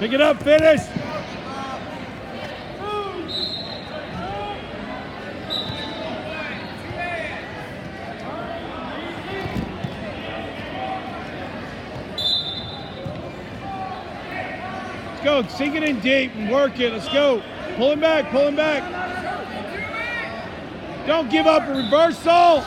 Pick it up, finish. Let's go, sink it in deep and work it. Let's go. Pull him back, pull him back. Don't give up a reversal.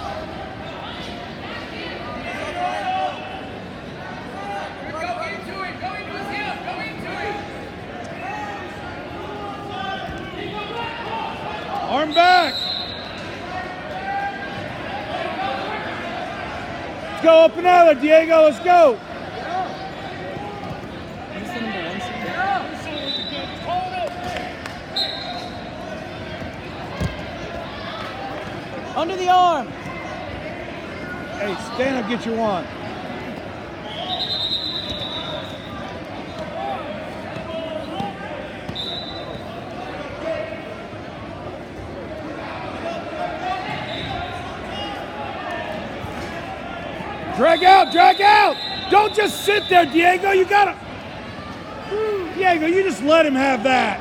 Arm back. Let's go up and out, Diego. Let's go. Under the arm. Hey, stand up, get your one. Drag out, drag out! Don't just sit there, Diego. You gotta. Diego, you just let him have that.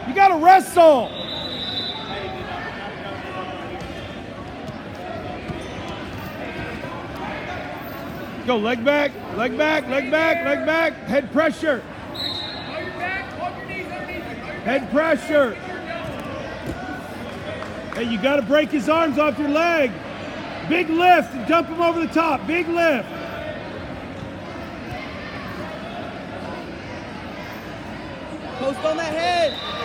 You gotta wrestle. Go, leg back, leg back, leg back, leg back. Head pressure. Head pressure. Hey, you gotta break his arms off your leg. Big lift and dump him over the top. Big lift. Post on that head.